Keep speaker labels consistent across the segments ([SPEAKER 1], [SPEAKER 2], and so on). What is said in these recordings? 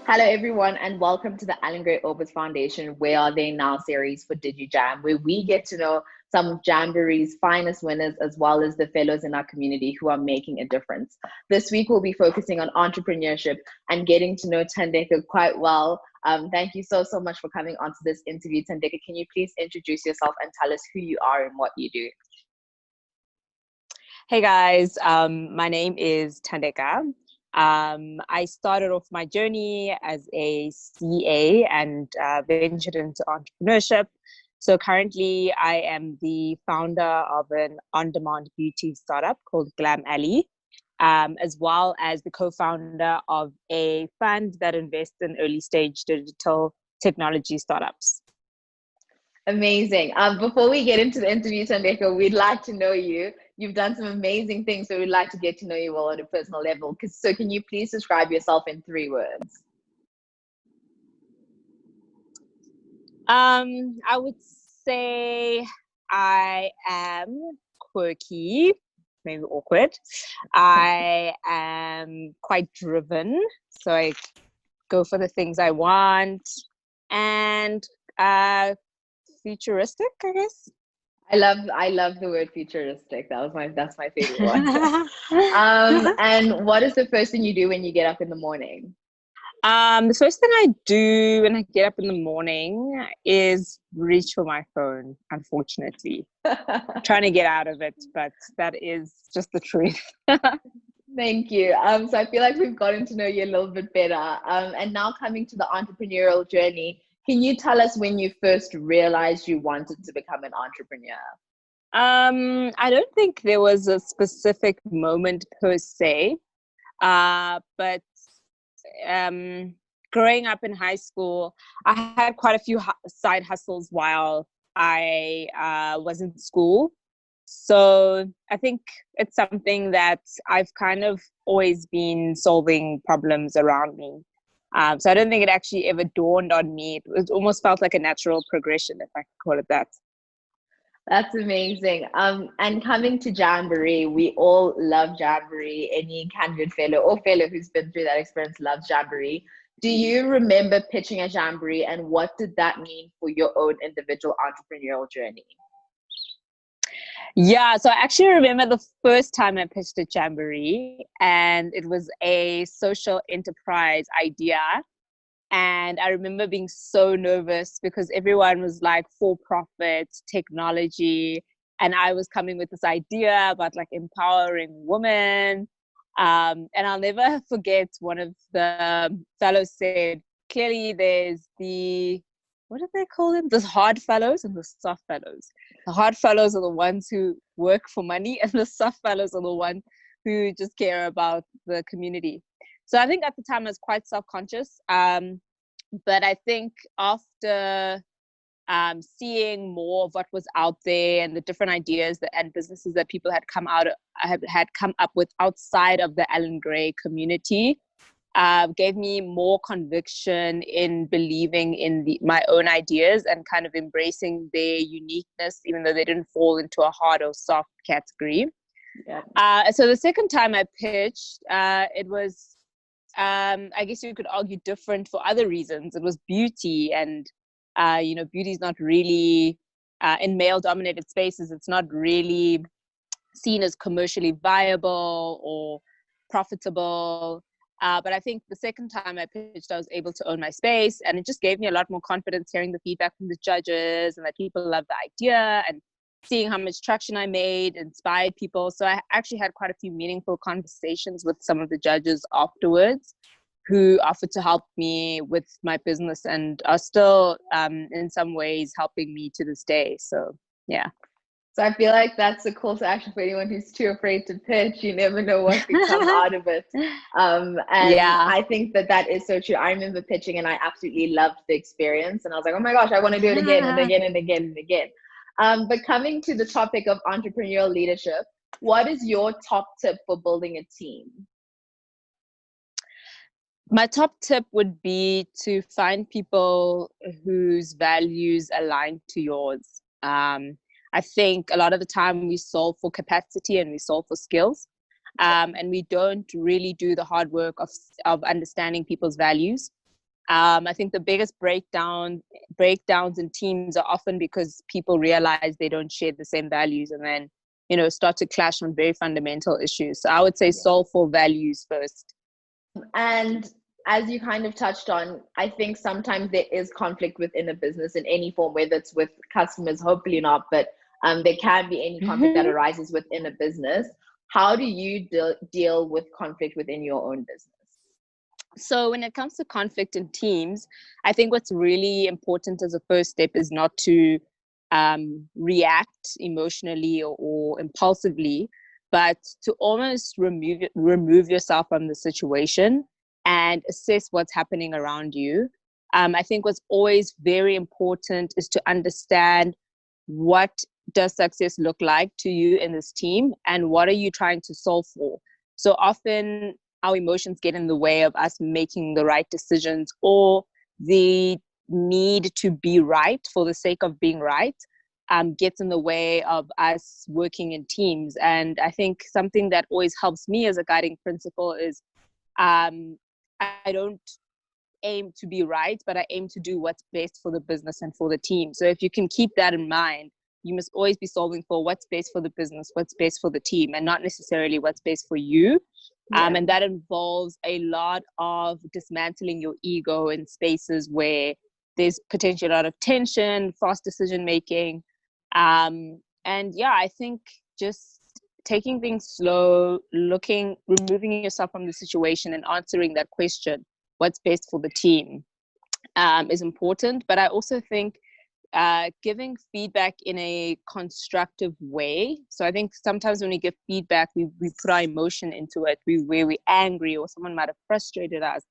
[SPEAKER 1] Hello, everyone, and welcome to the Alan Gray Orbis Foundation Where Are They Now series for Digijam, where we get to know some of Jamboree's finest winners as well as the fellows in our community who are making a difference. This week, we'll be focusing on entrepreneurship and getting to know Thandeka quite well. Thank you so much for coming onto this interview. Thandeka, can you please introduce yourself and tell us who you are and what you do?
[SPEAKER 2] Hey guys, my name is Thandeka. I started off my journey as a CA and ventured into entrepreneurship. So currently I am the founder of an on-demand beauty startup called Glam Alley, as well as the co-founder of a fund that invests in early stage digital technology startups.
[SPEAKER 1] Amazing. Before we get into the interview, Thandeka, we'd like to know you. You've done some amazing things, so we'd like to get to know you all at a personal level. So can you please describe yourself in 3 words?
[SPEAKER 2] I would say I am quirky, maybe awkward. I am quite driven, so I go for the things I want, and futuristic, I guess.
[SPEAKER 1] I love the word futuristic. That's my favorite one. And what is the first thing you do when you get up in the morning?
[SPEAKER 2] The first thing I do when I get up in the morning is reach for my phone, unfortunately. Trying to get out of it, but that is just the truth.
[SPEAKER 1] Thank you. So I feel like we've gotten to know you a little bit better. And now coming to the entrepreneurial journey, can you tell us when you first realized you wanted to become an entrepreneur?
[SPEAKER 2] I don't think there was a specific moment per se, but growing up in high school, I had quite a few side hustles while I was in school. So I think it's something that I've kind of always been solving problems around me. So I don't think it actually ever dawned on me. It almost felt like a natural progression, if I could call it that.
[SPEAKER 1] That's amazing. And coming to Jamboree, we all love Jamboree. Any candid fellow or fellow who's been through that experience loves Jamboree. Do you remember pitching a Jamboree, and what did that mean for your own individual entrepreneurial journey?
[SPEAKER 2] Yeah, so I actually remember the first time I pitched a Jamboree, and it was a social enterprise idea. And I remember being so nervous because everyone was like for profit, technology. And I was coming with this idea about like empowering women. And I'll never forget one of the fellows said, clearly there's what do they call them? The hard fellows and the soft fellows. The hard fellows are the ones who work for money, and the soft fellows are the ones who just care about the community. So I think at the time I was quite self-conscious. But I think after seeing more of what was out there and the different ideas and businesses that people had come up with outside of the Alan Gray community, gave me more conviction in believing in my own ideas and kind of embracing their uniqueness, even though they didn't fall into a hard or soft category. Yeah. So the second time I pitched, it was, I guess you could argue, different for other reasons. It was beauty, and beauty is not really in male-dominated spaces. It's not really seen as commercially viable or profitable. But I think the second time I pitched, I was able to own my space, and it just gave me a lot more confidence hearing the feedback from the judges and that people loved the idea, and seeing how much traction I made inspired people. So I actually had quite a few meaningful conversations with some of the judges afterwards who offered to help me with my business and are still in some ways helping me to this day. So yeah.
[SPEAKER 1] So I feel like that's a call to action for anyone who's too afraid to pitch. You never know what could come out of it. And yeah. I think that is so true. I remember pitching and I absolutely loved the experience. And I was like, oh my gosh, I want to do it again and again and again and again. But coming to the topic of entrepreneurial leadership, what is your top tip for building a team?
[SPEAKER 2] My top tip would be to find people whose values align to yours. I think a lot of the time we solve for capacity and we solve for skills. And we don't really do the hard work of understanding people's values. I think the biggest breakdowns in teams are often because people realize they don't share the same values, and then, start to clash on very fundamental issues. So I would say solve for values first.
[SPEAKER 1] And as you kind of touched on, I think sometimes there is conflict within a business in any form, whether it's with customers, hopefully not, but there can be any conflict that arises within a business. How do you deal with conflict within your own business?
[SPEAKER 2] So when it comes to conflict in teams, I think what's really important as a first step is not to react emotionally or impulsively, but to almost remove yourself from the situation and assess what's happening around you. I think what's always very important is to understand, what does success look like to you in this team, and what are you trying to solve for? So often our emotions get in the way of us making the right decisions, or the need to be right for the sake of being right gets in the way of us working in teams. And I think something that always helps me as a guiding principle is I don't aim to be right, but I aim to do what's best for the business and for the team. So if you can keep that in mind, you must always be solving for what's best for the business, what's best for the team, and not necessarily what's best for you. And that involves a lot of dismantling your ego in spaces where there's potentially a lot of tension, fast decision making. And I think just taking things slow, removing yourself from the situation and answering that question, what's best for the team, is important. But I also think giving feedback in a constructive way. So I think sometimes when we give feedback, we put our emotion into it. Where we're angry, or someone might have frustrated us.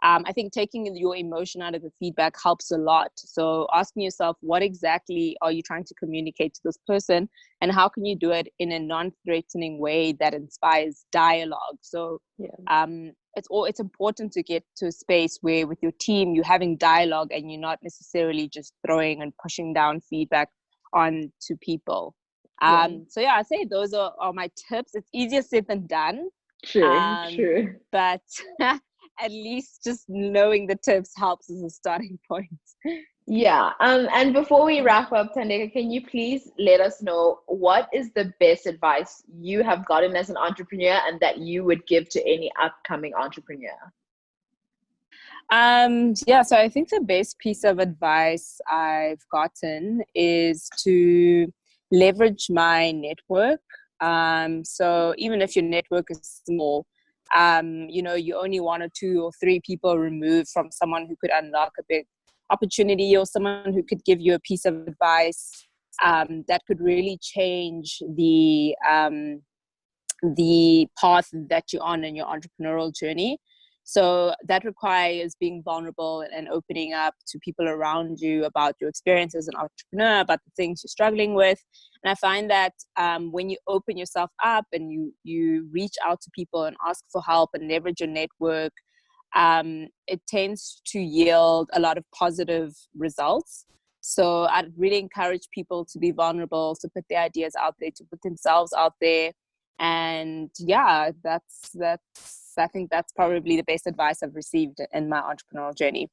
[SPEAKER 2] I think taking your emotion out of the feedback helps a lot. So asking yourself, what exactly are you trying to communicate to this person, and how can you do it in a non-threatening way that inspires dialogue? So it's important to get to a space where with your team you're having dialogue, and you're not necessarily just throwing and pushing down feedback on to people. So I'd say those are my tips. It's easier said than done.
[SPEAKER 1] True.
[SPEAKER 2] But at least just knowing the tips helps as a starting point.
[SPEAKER 1] And before we wrap up, Thandeka, can you please let us know what is the best advice you have gotten as an entrepreneur, and that you would give to any upcoming entrepreneur?
[SPEAKER 2] So I think the best piece of advice I've gotten is to leverage my network. So even if your network is small, you're only one or two or three people removed from someone who could unlock a big opportunity, or someone who could give you a piece of advice that could really change the path that you're on in your entrepreneurial journey. So that requires being vulnerable and opening up to people around you about your experience as an entrepreneur, about the things you're struggling with. And I find that when you open yourself up and you reach out to people and ask for help and leverage your network, it tends to yield a lot of positive results. So I'd really encourage people to be vulnerable, to put their ideas out there, to put themselves out there. And I think that's probably the best advice I've received in my entrepreneurial journey.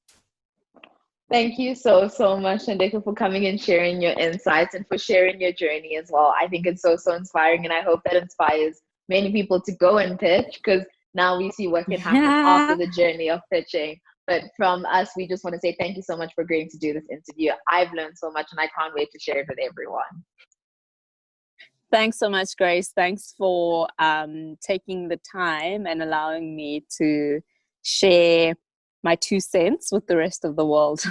[SPEAKER 1] Thank you so much, Thandeka, for coming and sharing your insights and for sharing your journey as well. I think it's so inspiring, and I hope that inspires many people to go and pitch, because now we see what can happen after the journey of pitching. But from us, we just want to say thank you so much for agreeing to do this interview. I've learned so much, and I can't wait to share it with everyone.
[SPEAKER 2] Thanks so much, Grace. Thanks for taking the time and allowing me to share my 2 cents with the rest of the world.